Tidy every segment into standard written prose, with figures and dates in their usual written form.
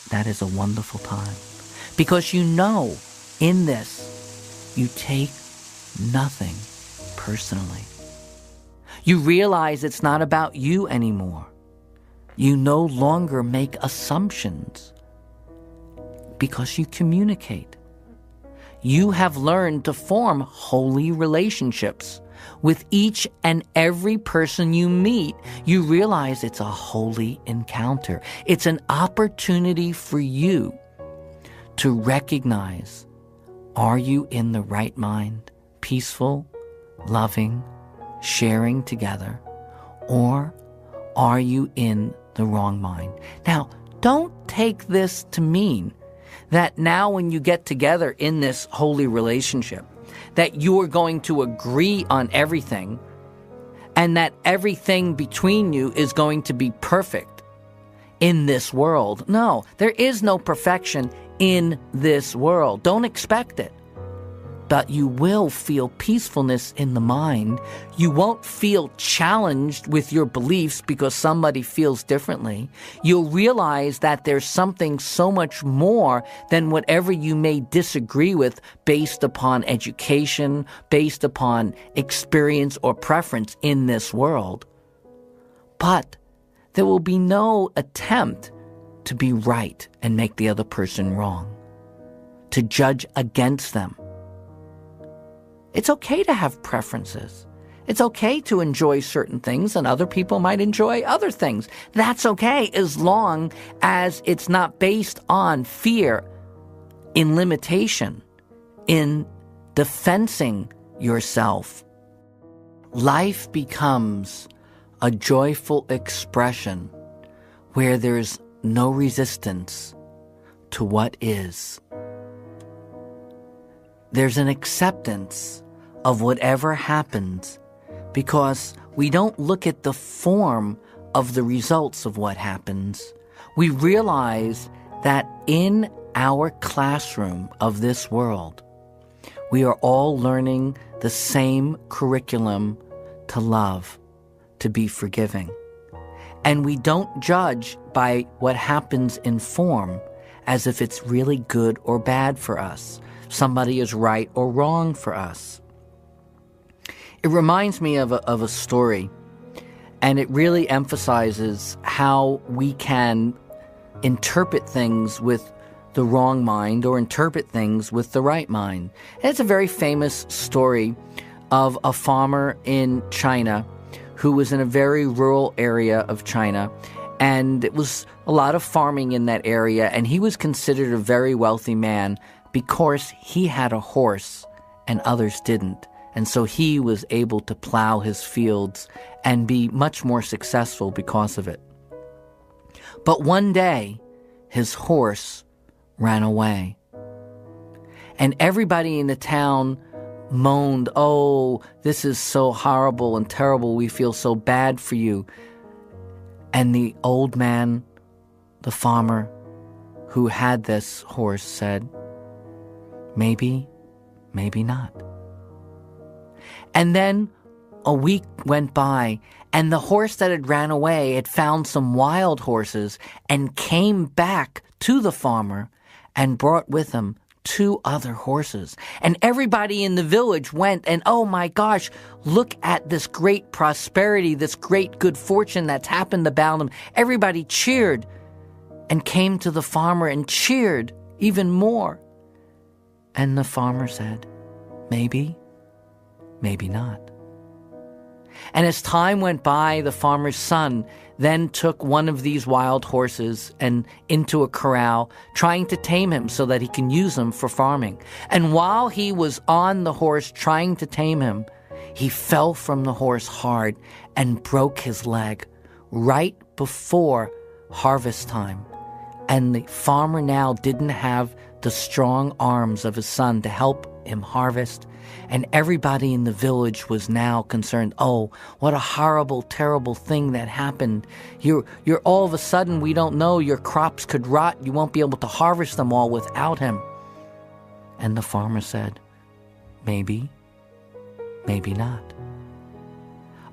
that is a wonderful time. Because you know, in this, you take nothing personally. You realize it's not about you anymore. You no longer make assumptions because you communicate. You have learned to form holy relationships with each and every person you meet. You realize it's a holy encounter. It's an opportunity for you to recognize, are you in the right mind, peaceful, loving, sharing together, or are you in the wrong mind? Now, don't take this to mean that now when you get together in this holy relationship, that you are going to agree on everything and that everything between you is going to be perfect in this world. No, there is no perfection in this world. Don't expect it. But you will feel peacefulness in the mind. You won't feel challenged with your beliefs because somebody feels differently. You'll realize that there's something so much more than whatever you may disagree with based upon education, based upon experience or preference in this world. But there will be no attempt to be right and make the other person wrong, to judge against them. It's okay to have preferences. It's okay to enjoy certain things and other people might enjoy other things. That's okay as long as it's not based on fear, in limitation, in defensing yourself. Life becomes a joyful expression where there's no resistance to what is. There's an acceptance of whatever happens because we don't look at the form of the results of what happens. We realize that in our classroom of this world, we are all learning the same curriculum to love, to be forgiving. And we don't judge by what happens in form as if it's really good or bad for us. Somebody is right or wrong for us. It reminds me of a story, and it really emphasizes how we can interpret things with the wrong mind or interpret things with the right mind. And it's a very famous story of a farmer in China who was in a very rural area of China, and it was a lot of farming in that area, and he was considered a very wealthy man because he had a horse and others didn't. And so he was able to plow his fields and be much more successful because of it. But one day, his horse ran away. And everybody in the town moaned, "Oh, this is so horrible and terrible. We feel so bad for you." And the old man, the farmer who had this horse, said, "Maybe, maybe not." And then a week went by, and the horse that had ran away had found some wild horses and came back to the farmer and brought with him 2 other horses. And everybody in the village went and, "Oh my gosh, look at this great prosperity, this great good fortune that's happened about him." Everybody cheered and came to the farmer and cheered even more. And the farmer said, "Maybe, maybe not." And as time went by, the farmer's son then took one of these wild horses and into a corral, trying to tame him so that he can use him for farming. And while he was on the horse trying to tame him, he fell from the horse hard and broke his leg right before harvest time. And the farmer now didn't have the strong arms of his son to help him harvest. And everybody in the village was now concerned, "Oh, what a horrible, terrible thing that happened. You're all of a sudden, we don't know, your crops could rot. You won't be able to harvest them all without him." And the farmer said, "Maybe, maybe not."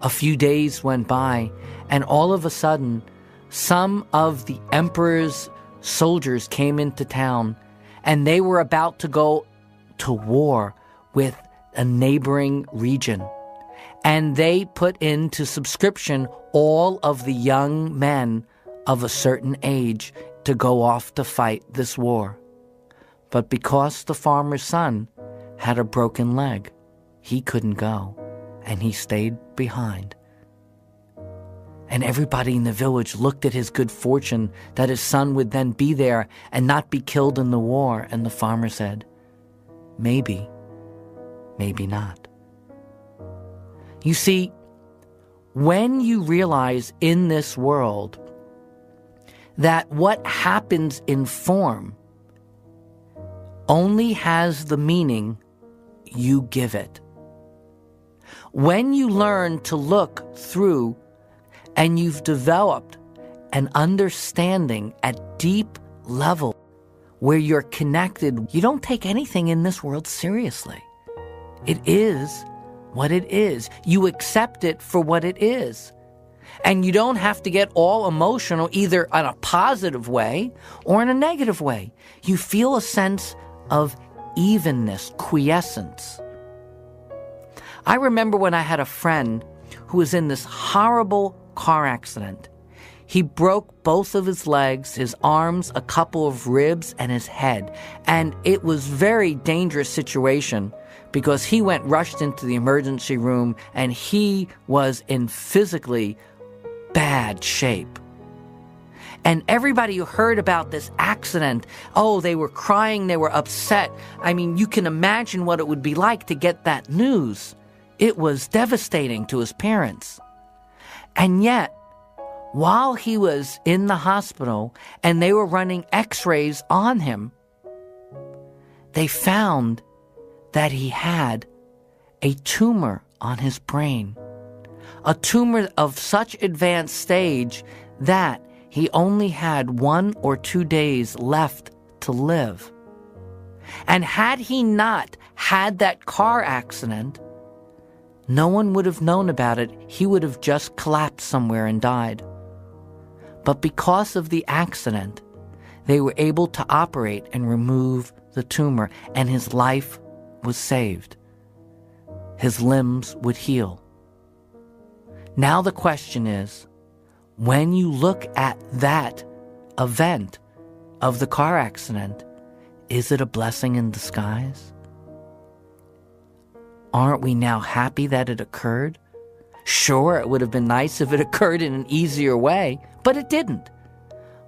A few days went by, and all of a sudden, some of the emperor's soldiers came into town, and they were about to go to war with a neighboring region. And they put into subscription all of the young men of a certain age to go off to fight this war. But because the farmer's son had a broken leg, he couldn't go, and he stayed behind. And everybody in the village looked at his good fortune that his son would then be there and not be killed in the war. And the farmer said, maybe, maybe not. You see, when you realize in this world that what happens in form only has the meaning you give it. When you learn to look through and you've developed an understanding at deep level where you're connected, you don't take anything in this world seriously. It is what it is. You accept it for what it is. And you don't have to get all emotional either in a positive way or in a negative way. You feel a sense of evenness, quiescence. I remember when I had a friend who was in this horrible car accident. He broke both of his legs, his arms, a couple of ribs, and his head. And it was a very dangerous situation because he rushed into the emergency room and he was in physically bad shape. And everybody who heard about this accident, they were crying, they were upset. I mean, you can imagine what it would be like to get that news. It was devastating to his parents. And yet, while he was in the hospital and they were running x-rays on him, they found that he had a tumor on his brain. A tumor of such advanced stage that he only had 1 or 2 days left to live. And had he not had that car accident, no one would have known about it. He would have just collapsed somewhere and died. But because of the accident, they were able to operate and remove the tumor, and his life was saved. His limbs would heal. Now the question is, when you look at that event of the car accident, is it a blessing in disguise? Aren't we now happy that it occurred? Sure, it would have been nice if it occurred in an easier way, but it didn't.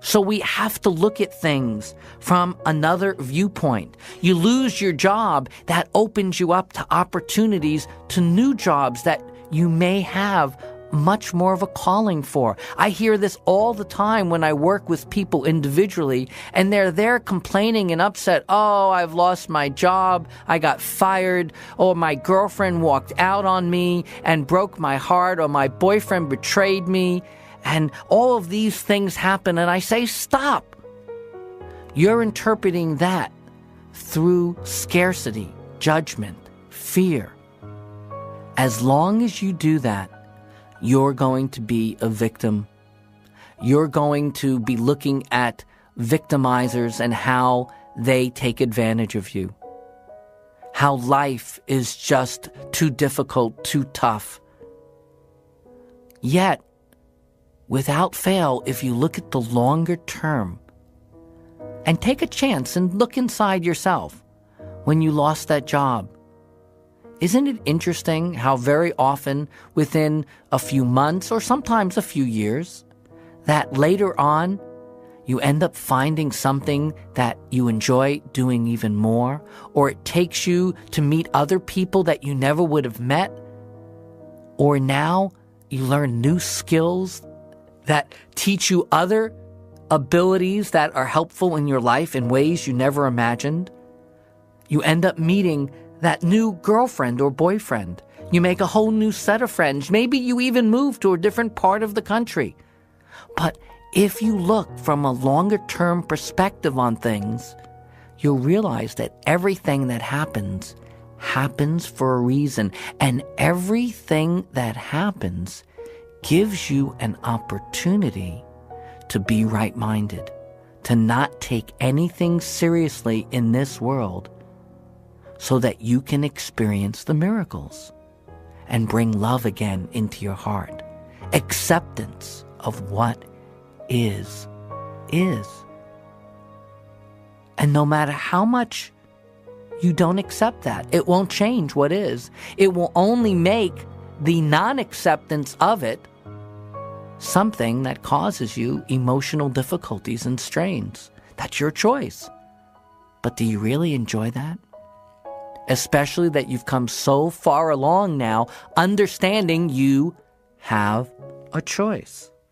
So we have to look at things from another viewpoint. You lose your job, that opens you up to opportunities to new jobs that you may have much more of a calling for. I hear this all the time when I work with people individually, and they're there complaining and upset. Oh, I've lost my job. I got fired. Or my girlfriend walked out on me and broke my heart. Or my boyfriend betrayed me. And all of these things happen, and I say, stop. You're interpreting that through scarcity, judgment, fear. As long as you do that, you're going to be a victim. You're going to be looking at victimizers and how they take advantage of you. How life is just too difficult, too tough. Yet, without fail, if you look at the longer term and take a chance and look inside yourself when you lost that job, isn't it interesting how very often within a few months or sometimes a few years, that later on you end up finding something that you enjoy doing even more, or it takes you to meet other people that you never would have met, or now you learn new skills that teach you other abilities that are helpful in your life in ways you never imagined. You end up meeting that new girlfriend or boyfriend. You make a whole new set of friends. Maybe you even move to a different part of the country. But if you look from a longer-term perspective on things, you'll realize that everything that happens for a reason. And everything that happens gives you an opportunity to be right-minded, to not take anything seriously in this world so that you can experience the miracles and bring love again into your heart. Acceptance of what is. And no matter how much you don't accept that, it won't change what is. It will only make the non-acceptance of it something that causes you emotional difficulties and strains. That's your choice. But do you really enjoy that? Especially that you've come so far along now, understanding you have a choice.